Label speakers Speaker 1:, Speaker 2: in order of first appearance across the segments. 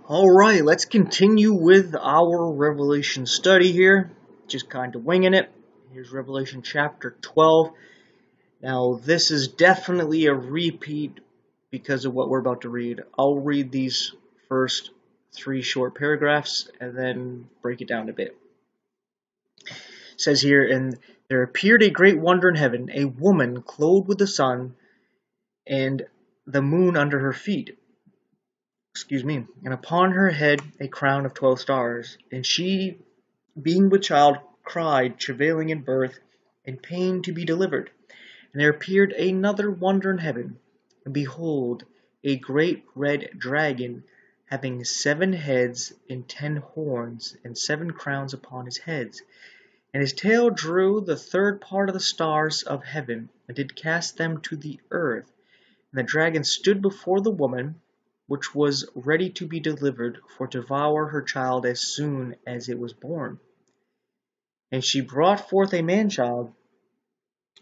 Speaker 1: Alright, let's continue with our Revelation study here. Just kind of winging it. Here's Revelation chapter 12. Now, this is definitely a repeat because of what we're about to read. I'll read these first three short paragraphs and then break it down a bit. It says here, "And there appeared a great wonder in heaven, a woman clothed with the sun and the moon under her feet. And upon her head a crown of 12 stars. And she, being with child, cried, travailing in birth, and pain to be delivered. And there appeared another wonder in heaven, and behold, a great red dragon, having 7 heads and 10 horns, and 7 crowns upon his heads. And his tail drew the third part of the stars of heaven, and did cast them to the earth. And the dragon stood before the woman, which was ready to be delivered, for to devour her child as soon as it was born. And she brought forth a man-child,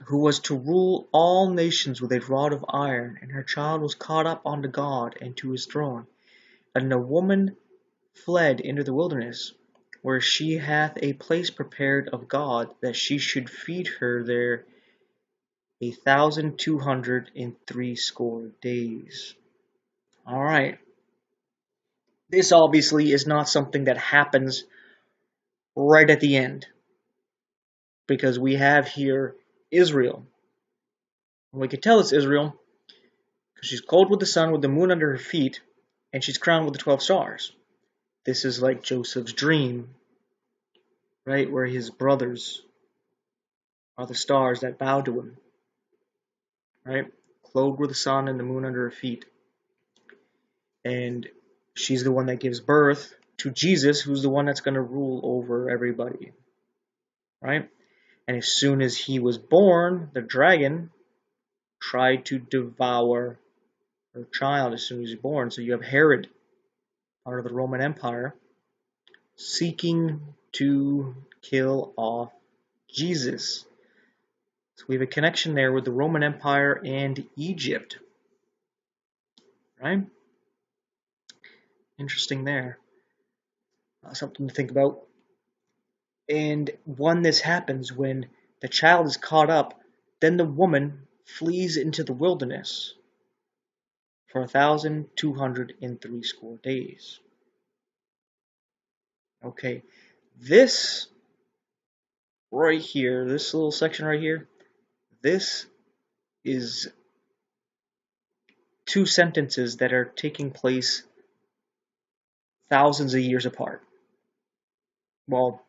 Speaker 1: who was to rule all nations with a rod of iron, and her child was caught up unto God and to his throne. And the woman fled into the wilderness, where she hath a place prepared of God, that she should feed her there 1,260 days." Alright. This obviously is not something that happens right at the end, because we have here Israel. And we can tell it's Israel because she's clothed with the sun, with the moon under her feet, and she's crowned with the 12 stars. This is like Joseph's dream, right, where his brothers are the stars that bow to him, right, clothed with the sun and the moon under her feet. And she's the one that gives birth to Jesus, who's the one that's going to rule over everybody, right? And as soon as he was born, the dragon tried to devour her child as soon as he's born. So you have Herod, part of the Roman Empire, seeking to kill off Jesus. So we have a connection there with the Roman Empire and Egypt, right? Interesting there. Something to think about. And when this happens, when the child is caught up, then the woman flees into the wilderness for 1,260 days. Okay, this right here, this little section right here, this is 2 sentences that are taking place thousands of years apart. Well,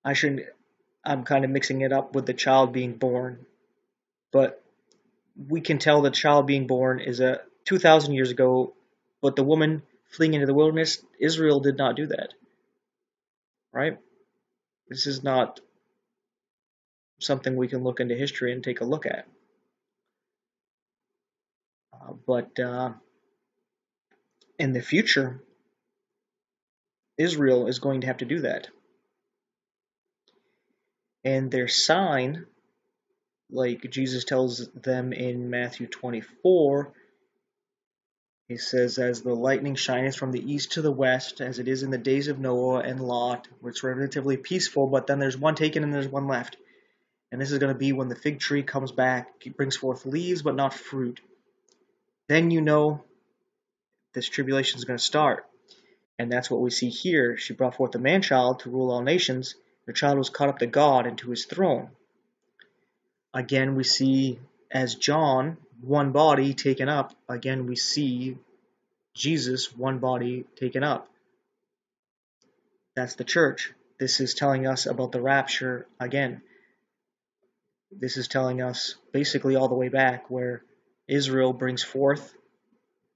Speaker 1: I'm kind of mixing it up with the child being born, but we can tell the child being born is 2,000 years ago, but the woman fleeing into the wilderness, Israel did not do that, right? This is not something we can look into history and take a look at. But in the future, Israel is going to have to do that. And their sign, like Jesus tells them in Matthew 24, he says, "As the lightning shineth from the east to the west, as it is in the days of Noah and Lot," where it's relatively peaceful, but then there's one taken and there's one left. And this is going to be when the fig tree comes back, it brings forth leaves but not fruit. Then you know this tribulation is going to start. And that's what we see here. She brought forth a man-child to rule all nations. The child was caught up to God and to his throne. Again, we see, as John, one body taken up. Again, we see Jesus, one body taken up. That's the church. This is telling us about the rapture again. This is telling us basically all the way back where Israel brings forth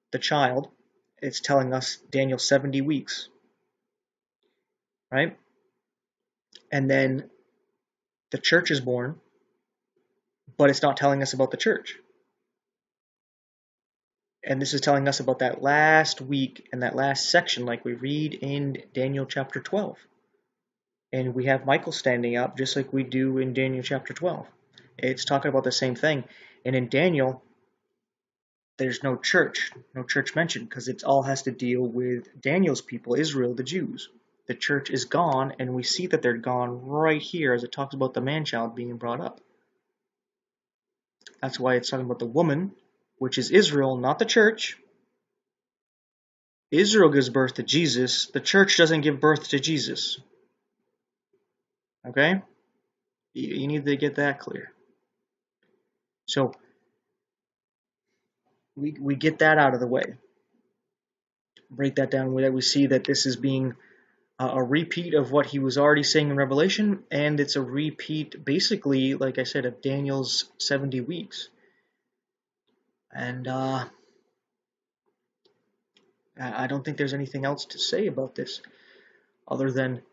Speaker 1: the child. It's telling us Daniel 70 weeks, right? And then the church is born, but it's not telling us about the church. And this is telling us about that last week and that last section, like we read in Daniel chapter 12. And we have Michael standing up, just like we do in Daniel chapter 12. It's talking about the same thing. And in Daniel, there's no church mentioned, because it all has to deal with Daniel's people, Israel, the Jews. The church is gone, and we see that they're gone right here as it talks about the man-child being brought up. That's why it's talking about the woman, which is Israel, not the church. Israel gives birth to Jesus. The church doesn't give birth to Jesus. Okay? You need to get that clear. So, we get that out of the way. Break that down. We see that this is being a repeat of what he was already saying in Revelation, and it's a repeat, basically, like I said, of Daniel's 70 weeks. And I don't think there's anything else to say about this, other than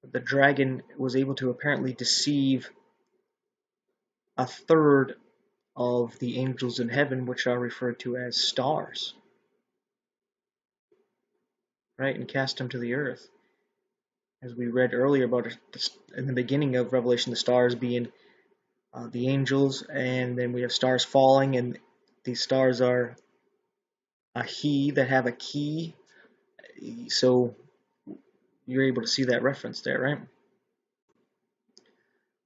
Speaker 1: the dragon was able to apparently deceive a third of the angels in heaven, which are referred to as stars, right, and cast them to the earth. As we read earlier about in the beginning of Revelation, the stars being the angels, and then we have stars falling, and these stars are a he that have a key. So you're able to see that reference there, right?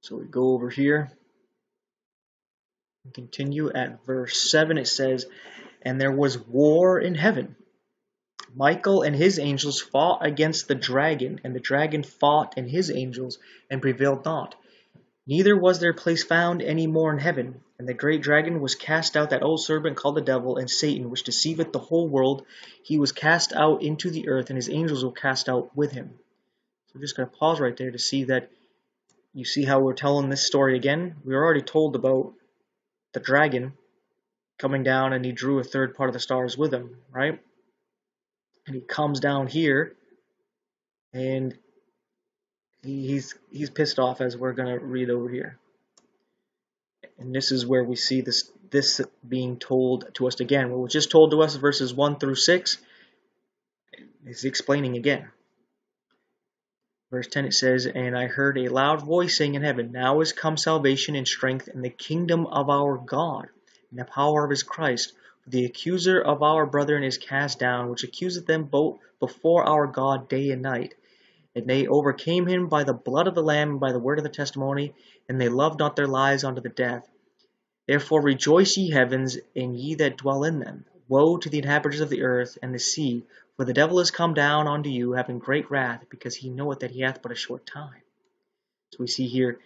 Speaker 1: So we go over here and continue at verse 7. It says, "And there was war in heaven. Michael and his angels fought against the dragon, and the dragon fought and his angels, and prevailed not. Neither was their place found any more in heaven. And the great dragon was cast out, that old serpent called the devil and Satan, which deceiveth the whole world. He was cast out into the earth, and his angels were cast out with him." So I'm just going to pause right there to see that you see how we're telling this story again. We were already told about the dragon coming down, and he drew a third part of the stars with him, right? And he comes down here, and he's pissed off, as we're going to read over here. And this is where we see this being told to us again. What was just told to us, verses 1 through 6, is explaining again. Verse 10, it says, "And I heard a loud voice saying in heaven, Now is come salvation and strength and the kingdom of our God, and the power of his Christ. For the accuser of our brethren is cast down, which accuseth them both before our God day and night. And they overcame him by the blood of the Lamb and by the word of the testimony, and they loved not their lives unto the death. Therefore rejoice, ye heavens, and ye that dwell in them. Woe to the inhabitants of the earth and the sea, for the devil is come down unto you, having great wrath, because he knoweth that he hath but a short time." So we see here,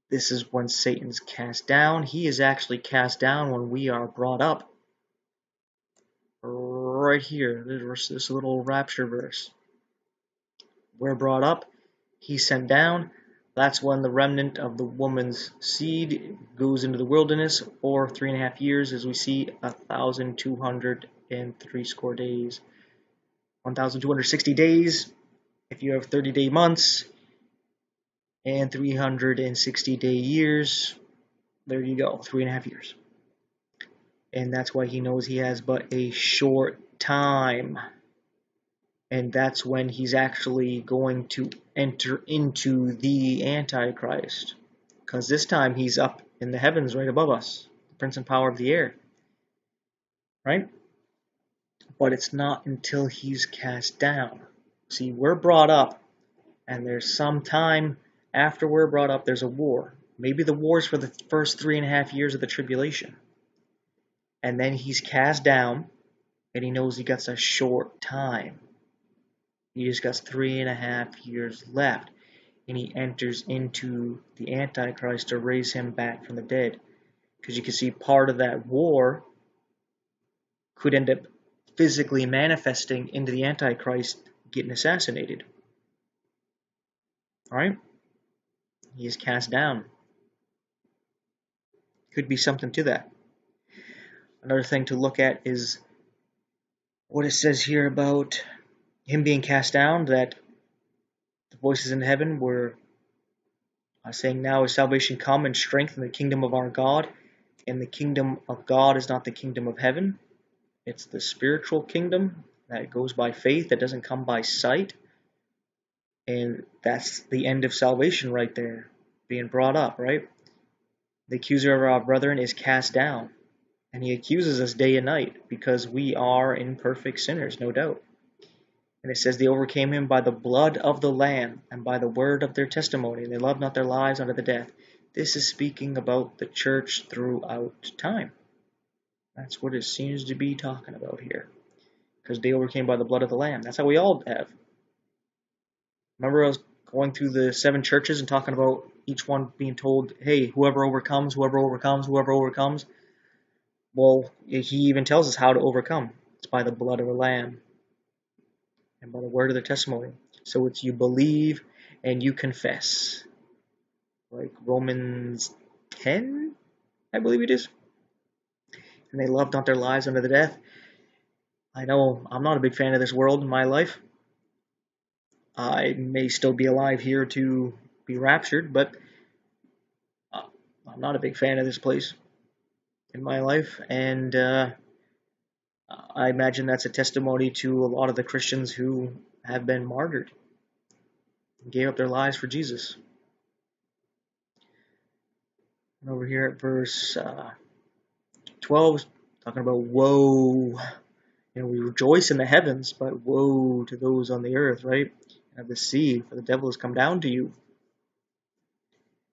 Speaker 1: this is when Satan's cast down. He is actually cast down when we are brought up. Right here, this little rapture verse. We're brought up, he's sent down. That's when the remnant of the woman's seed goes into the wilderness for 3.5 years, as we see 1,260 days. 1,260 days if you have 30-day months, and 360-day years. There you go, 3.5 years. And that's why he knows he has but a short time. And that's when he's actually going to enter into the Antichrist. Because this time he's up in the heavens right above us. The prince and power of the air. Right? But it's not until he's cast down. See, we're brought up. And there's some time after we're brought up, there's a war. Maybe the war's for the first 3.5 years of the tribulation. And then he's cast down. And he knows he gets a short time. He just got 3.5 years left, and he enters into the Antichrist to raise him back from the dead. Because you can see part of that war could end up physically manifesting into the Antichrist getting assassinated. Alright? He is cast down. Could be something to that. Another thing to look at is what it says here about him being cast down, that the voices in heaven were saying, "Now is salvation come and strength in the kingdom of our God." And the kingdom of God is not the kingdom of heaven. It's the spiritual kingdom that goes by faith, that doesn't come by sight. And that's the end of salvation right there, being brought up, right? The accuser of our brethren is cast down. And he accuses us day and night because we are imperfect sinners, no doubt. And it says they overcame him by the blood of the Lamb and by the word of their testimony, and they loved not their lives unto the death. This is speaking about the church throughout time. That's what it seems to be talking about here. Because they overcame by the blood of the Lamb. That's how we all have. Remember I was going through the 7 churches and talking about each one being told, hey, whoever overcomes, whoever overcomes, whoever overcomes. Well, he even tells us how to overcome. It's by the blood of the Lamb and by the word of their testimony. So it's you believe and you confess. Like Romans 10, I believe it is. And they loved not their lives unto the death. I know I'm not a big fan of this world in my life. I may still be alive here to be raptured, but I'm not a big fan of this place in my life. And I imagine that's a testimony to a lot of the Christians who have been martyred and gave up their lives for Jesus. And over here at verse 12, talking about woe. We rejoice in the heavens, but woe to those on the earth, right? And of the sea, for the devil has come down to you.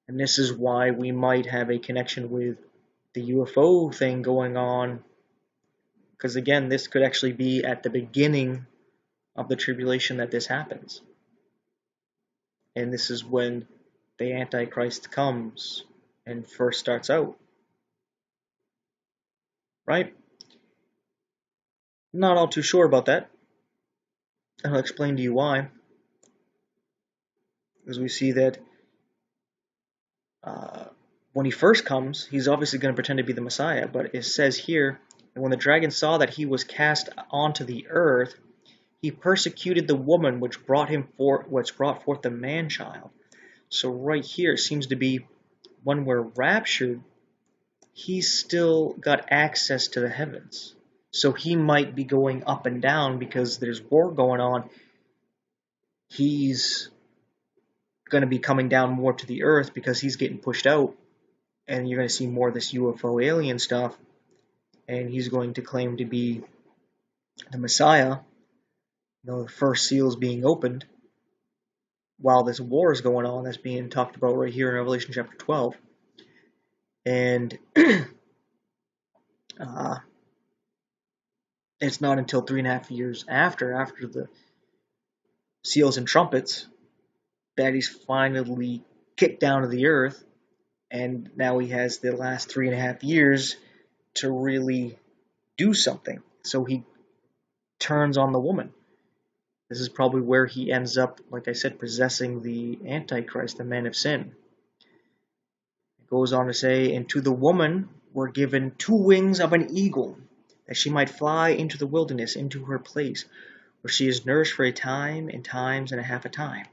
Speaker 1: And this is why we might have a connection with the UFO thing going on. Because again, this could actually be at the beginning of the tribulation that this happens. And this is when the Antichrist comes and first starts out. Right? Not all too sure about that. And I'll explain to you why. As we see that when he first comes, he's obviously going to pretend to be the Messiah. But it says here, and when the dragon saw that he was cast onto the earth, he persecuted the woman which brought forth the man-child. So right here it seems to be when we're raptured, he's still got access to the heavens. So he might be going up and down because there's war going on. He's going to be coming down more to the earth because he's getting pushed out. And you're going to see more of this UFO alien stuff. And he's going to claim to be the Messiah. The first seal is being opened while this war is going on that's being talked about right here in Revelation chapter 12. And it's not until 3.5 years after the seals and trumpets, that he's finally kicked down to the earth, and now he has the last 3.5 years to really do something. So he turns on the woman. This is probably where he ends up, like I said, possessing the Antichrist, the man of sin. It goes on to say, and to the woman were given 2 wings of an eagle, that she might fly into the wilderness, into her place, where she is nourished for a time, and times, and a half a time.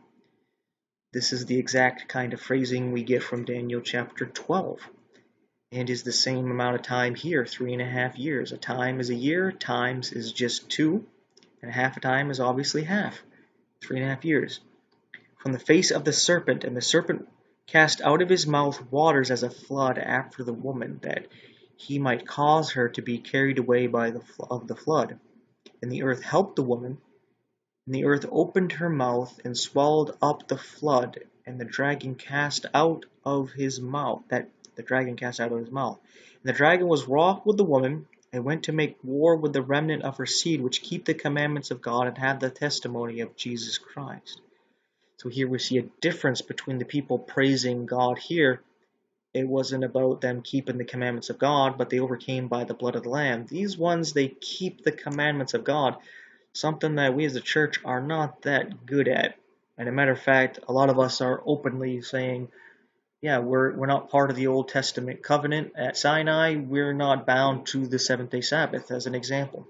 Speaker 1: This is the exact kind of phrasing we get from Daniel chapter 12, and is the same amount of time here, 3.5 years. A time is a year, times is just 2, and half a time is obviously half, 3.5 years. From the face of the serpent, and the serpent cast out of his mouth waters as a flood after the woman, that he might cause her to be carried away by the flood. And the earth helped the woman, and the earth opened her mouth and swallowed up the flood, and the dragon cast out of his mouth. And the dragon was wroth with the woman, and went to make war with the remnant of her seed, which keep the commandments of God and have the testimony of Jesus Christ. So here we see a difference between the people praising God here. It wasn't about them keeping the commandments of God, but they overcame by the blood of the Lamb. These ones, they keep the commandments of God, something that we as a church are not that good at. And a matter of fact, a lot of us are openly saying, yeah, we're not part of the Old Testament covenant at Sinai. We're not bound to the 7th-day Sabbath, as an example.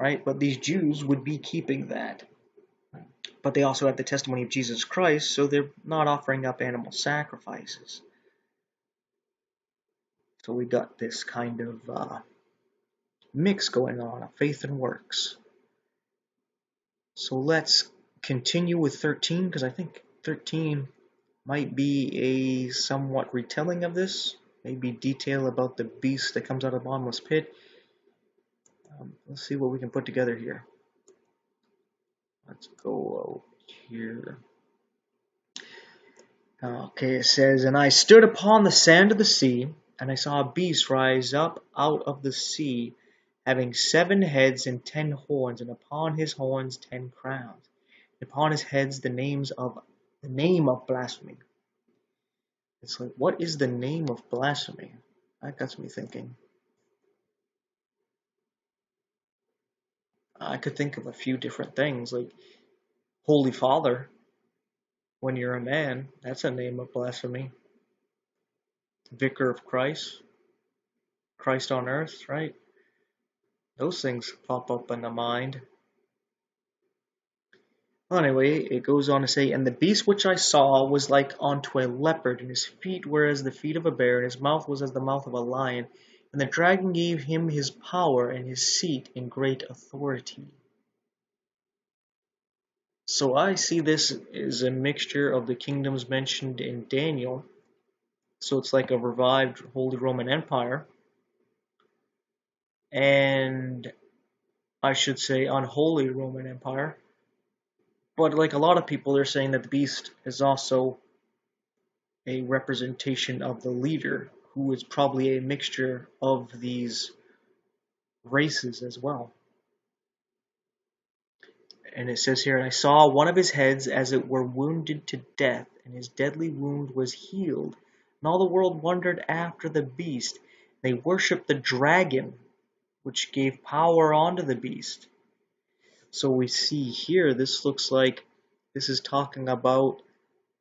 Speaker 1: Right? But these Jews would be keeping that. But they also have the testimony of Jesus Christ, so they're not offering up animal sacrifices. So we got this kind of mix going on of faith and works. So let's continue with 13, because I think 13 might be a somewhat retelling of this, maybe detail about the beast that comes out of the bottomless pit. Let's see what we can put together here. Let's go out here. Okay, it says, "And I stood upon the sand of the sea, and I saw a beast rise up out of the sea, having 7 heads and 10 horns, and upon his horns 10 crowns, and upon his heads the name of blasphemy." It's like, what is the name of blasphemy? That got me thinking. I could think of a few different things, like Holy Father. When you're a man, that's a name of blasphemy. Vicar of Christ, Christ on earth, right? Those things pop up in the mind. Well, anyway, it goes on to say, "And the beast which I saw was like unto a leopard, and his feet were as the feet of a bear, and his mouth was as the mouth of a lion. And the dragon gave him his power and his seat and great authority." So I see this as a mixture of the kingdoms mentioned in Daniel. So it's like a revived Holy Roman Empire, and I should say unholy Roman Empire. But like a lot of people, they're saying that the beast is also a representation of the leader, who is probably a mixture of these races as well. And it says here, "And I saw one of his heads as it were wounded to death, and his deadly wound was healed. And all the world wondered after the beast. They worshipped the dragon, which gave power unto the beast." So we see here, this looks like this is talking about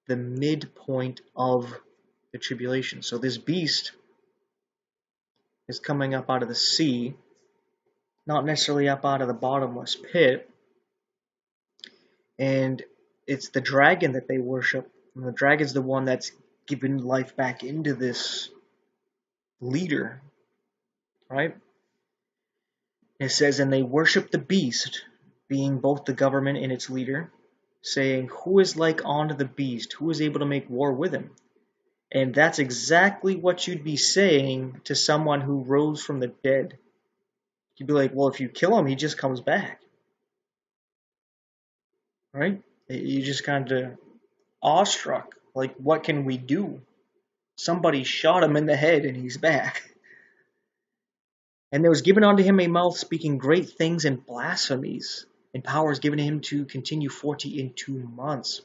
Speaker 1: the midpoint of the tribulation. So this beast is coming up out of the sea, not necessarily up out of the bottomless pit, and it's the dragon that they worship. And the dragon's the one that's given life back into this leader, right? It says, "And they worship the beast, being both the government and its leader, saying, Who is like unto the beast? Who is able to make war with him?" And that's exactly what you'd be saying to someone who rose from the dead. You'd be like, well, if you kill him, he just comes back. Right? You just kind of awestruck. Like, what can we do? Somebody shot him in the head and he's back. "And there was given unto him a mouth speaking great things and blasphemies, and power is given him to continue 42 months.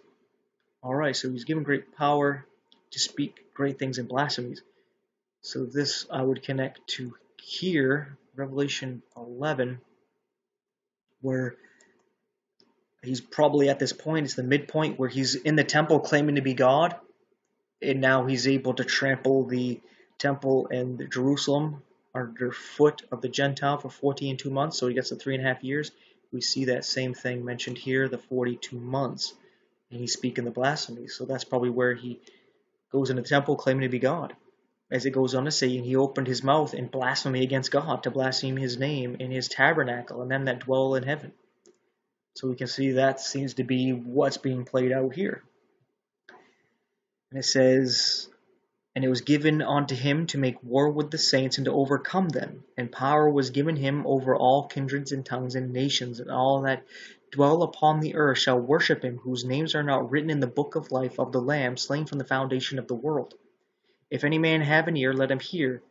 Speaker 1: Alright, so he's given great power to speak great things and blasphemies. So this I would connect to here, Revelation 11, where he's probably at this point, it's the midpoint where he's in the temple claiming to be God, and now he's able to trample the temple and Jerusalem underfoot of the Gentile for 42 months, so he gets the 3.5 years. We see that same thing mentioned here, the 42 months, and he's speaking the blasphemy. So that's probably where he goes in the temple claiming to be God. As it goes on to say, "And he opened his mouth in blasphemy against God, to blaspheme his name in his tabernacle, and them that dwell in heaven." So we can see that seems to be what's being played out here. And it says, "And it was given unto him to make war with the saints and to overcome them. And power was given him over all kindreds and tongues and nations, and all that dwell upon the earth shall worship him, whose names are not written in the book of life of the Lamb slain from the foundation of the world. If any man have an ear, let him hear.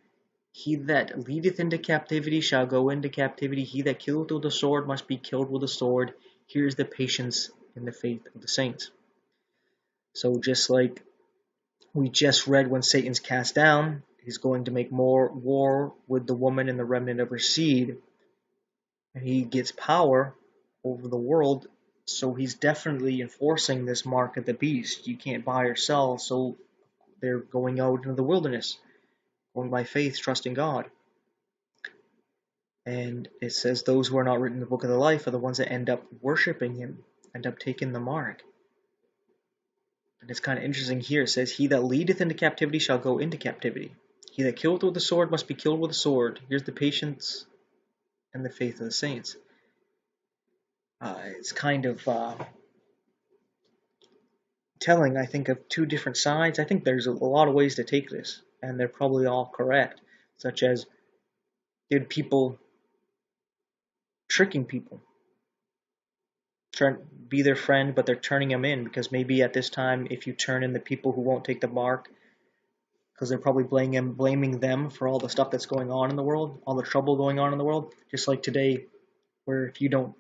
Speaker 1: He that leadeth into captivity shall go into captivity. He that killeth with the sword must be killed with the sword. Here is the patience and the faith of the saints." So just like we just read, when Satan's cast down, he's going to make more war with the woman and the remnant of her seed. And he gets power over the world, so he's definitely enforcing this mark of the beast. You can't buy or sell, so they're going out into the wilderness, going by faith, trusting God. And it says those who are not written in the book of the life are the ones that end up worshiping him, end up taking the mark. And it's kind of interesting here. It says, "He that leadeth into captivity shall go into captivity. He that killeth with the sword must be killed with the sword. Here's the patience and the faith of the saints." It's kind of telling, I think, of two different sides. I think there's a lot of ways to take this. and they're probably all correct, such as did people tricking people, trying to be their friend, but they're turning them in because maybe at this time, if you turn in the people who won't take the mark, because they're probably blaming them for all the stuff that's going on in the world, all the trouble going on in the world, just like today, where if you don't,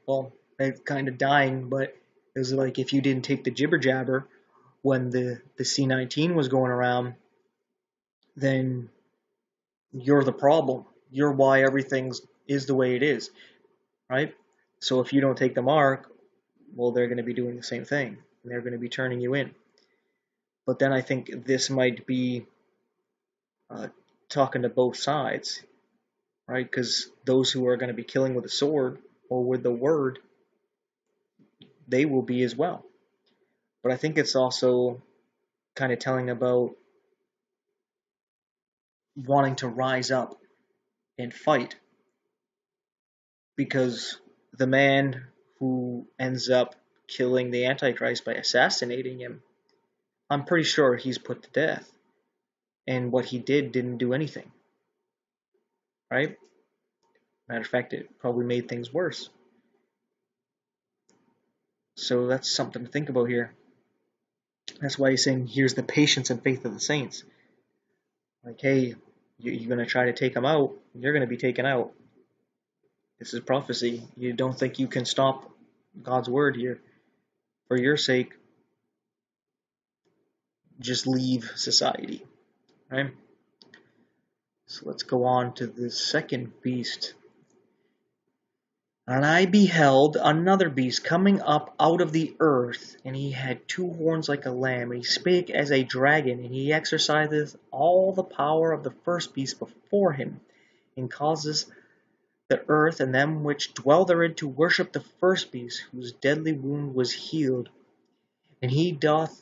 Speaker 1: well, they're kind of dying, but it was like if you didn't take the jibber jabber when the C-19 was going around, then you're the problem. You're why everything is the way it is, right? So if you don't take the mark, well, they're going to be doing the same thing. And they're going to be turning you in. But then I think this might be talking to both sides, right? Because those who are going to be killing with a sword or with the word, they will be as well. But I think it's also kind of telling about wanting to rise up and fight, because the man who ends up killing the Antichrist by assassinating him, I'm pretty sure he's put to death. And what he didn't do anything. Right? Matter of fact, it probably made things worse. So that's something to think about here. That's why he's saying, here's the patience and faith of the saints. Like, hey, you're going to try to take them out, you're going to be taken out. This is prophecy. You don't think you can stop God's word here. For your sake, just leave society. Right? So let's go on to the second beast. And I beheld another beast coming up out of the earth, and he had two horns like a lamb, and he spake as a dragon, and he exerciseth all the power of the first beast before him, and causes the earth and them which dwell therein to worship the first beast, whose deadly wound was healed. And he doeth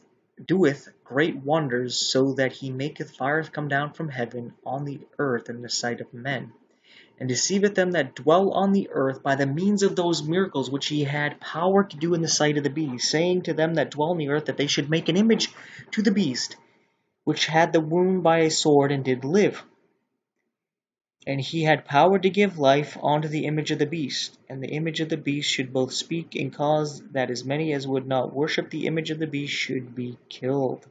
Speaker 1: great wonders, so that he maketh fires come down from heaven on the earth in the sight of men, and deceiveth them that dwell on the earth by the means of those miracles which he had power to do in the sight of the beast, saying to them that dwell on the earth that they should make an image to the beast, which had the wound by a sword and did live. And he had power to give life unto the image of the beast, and the image of the beast should both speak and cause that as many as would not worship the image of the beast should be killed.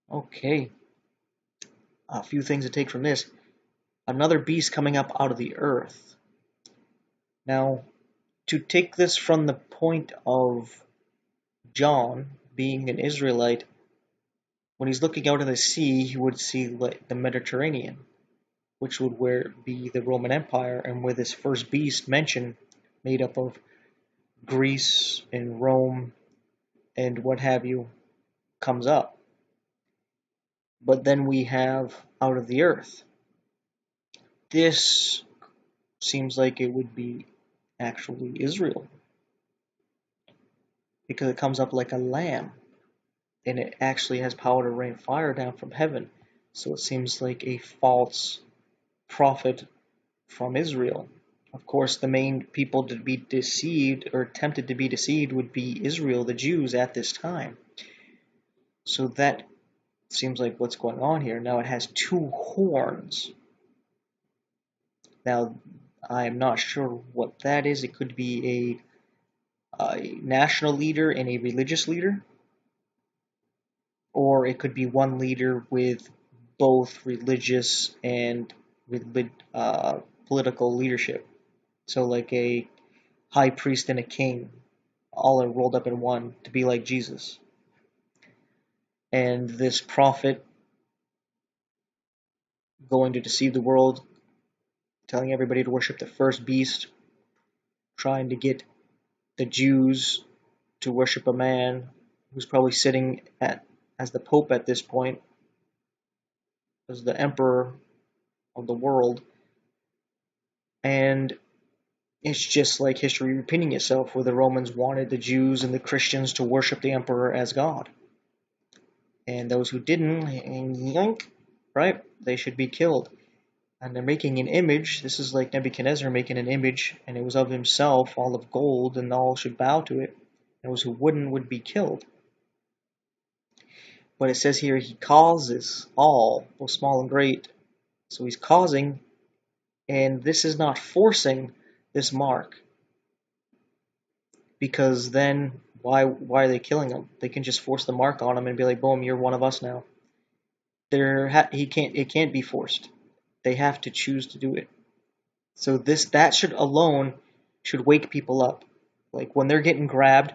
Speaker 1: Okay, a few things to take from this. Another beast coming up out of the earth. Now, to take this from the point of John being an Israelite, when he's looking out in the sea, he would see the Mediterranean, which would be the Roman Empire, and where this first beast mentioned, made up of Greece and Rome and what have you, comes up. But then we have out of the earth. This seems like it would be actually Israel, because it comes up like a lamb, and it actually has power to rain fire down from heaven. So it seems like a false prophet from Israel. Of course, the main people to be deceived or tempted to be deceived would be Israel, the Jews, at this time. So that seems like what's going on here. Now it has two horns. Now, I am not sure what that is. It could be a national leader and a religious leader, or it could be one leader with both religious and political leadership. So like a high priest and a king, all are rolled up in one to be like Jesus. And this prophet going to deceive the world, telling everybody to worship the first beast, trying to get the Jews to worship a man who's probably sitting as the Pope at this point, as the emperor of the world. And it's just like history repeating itself, where the Romans wanted the Jews and the Christians to worship the emperor as God. And those who didn't, right, they should be killed. And they're making an image. This is like Nebuchadnezzar making an image, and it was of himself, all of gold, and all should bow to it. And those who wouldn't would be killed. But it says here he causes all, both small and great. So he's causing, and this is not forcing this mark. Because then why are they killing him? They can just force the mark on him and be like, boom, you're one of us now. It can't be forced. They have to choose to do it. So that should wake people up. Like when they're getting grabbed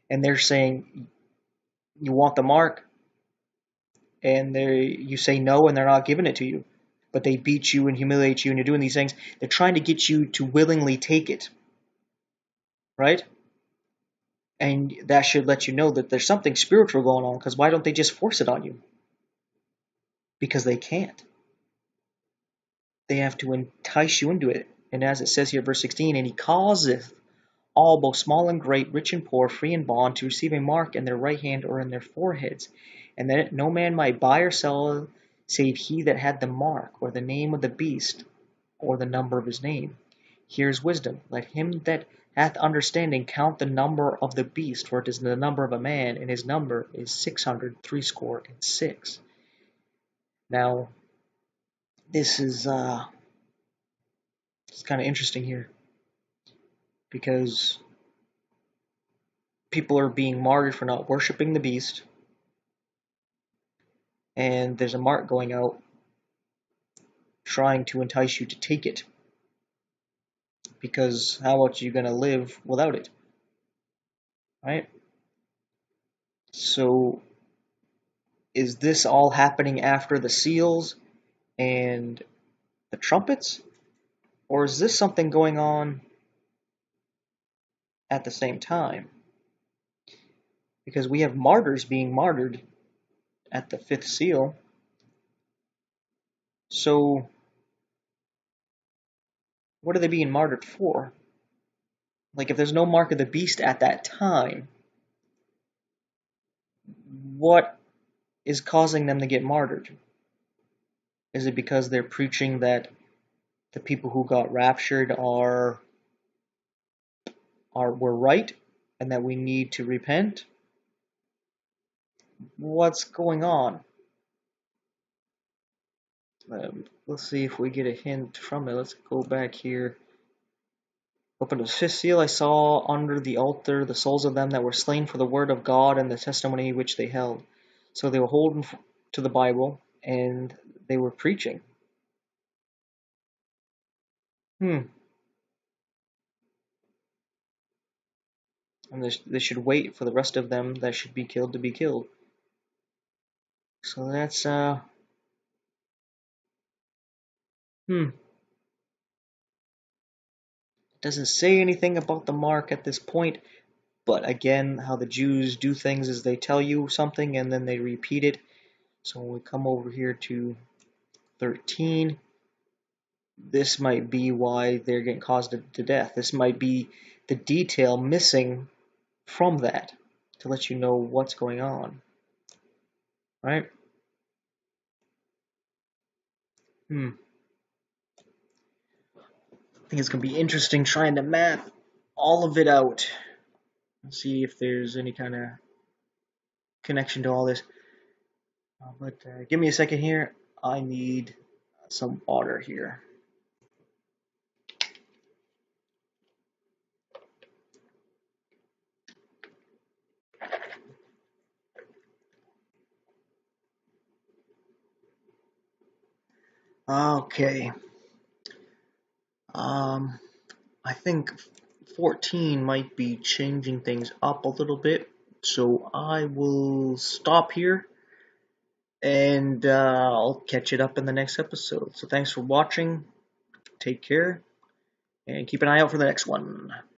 Speaker 1: and they're saying, you want the mark, and you say no and they're not giving it to you. But they beat you and humiliate you and you're doing these things. They're trying to get you to willingly take it. Right? And that should let you know that there's something spiritual going on, because why don't they just force it on you? Because they can't. They have to entice you into it. And as it says here, verse 16, and he causeth all, both small and great, rich and poor, free and bond, to receive a mark in their right hand or in their foreheads, and that no man might buy or sell save he that had the mark, or the name of the beast, or the number of his name. Here's wisdom. Let him that hath understanding count the number of the beast, for it is the number of a man, and his number is 666. Now, this is it's kind of interesting here, because people are being martyred for not worshiping the beast, and there's a mark going out trying to entice you to take it, because how else are you going to live without it, right? So is this all happening after the seals and the trumpets, or is this something going on at the same time? Because we have martyrs being martyred at the fifth seal. So what are they being martyred for? Like, if there's no mark of the beast at that time, what is causing them to get martyred? Is it because they're preaching that the people who got raptured were right, and that we need to repent? What's going on? Let's see if we get a hint from it. Let's go back here. Open the fifth seal. I saw under the altar the souls of them that were slain for the word of God and the testimony which they held. So they were holding to the Bible, and they were preaching. And they should wait for the rest of them that should be killed to be killed. So that's It doesn't say anything about the mark at this point, but again, how the Jews do things is they tell you something and then they repeat it. So when we come over here to 13, this might be why they're getting caused to death. This might be the detail missing from that to let you know what's going on. Right? I think it's going to be interesting trying to map all of it out and see if there's any kind of connection to all this. But give me a second here. I need some water here. Okay. I think 14 might be changing things up a little bit, so I will stop here, and I'll catch it up in the next episode. So thanks for watching. Take care, and keep an eye out for the next one.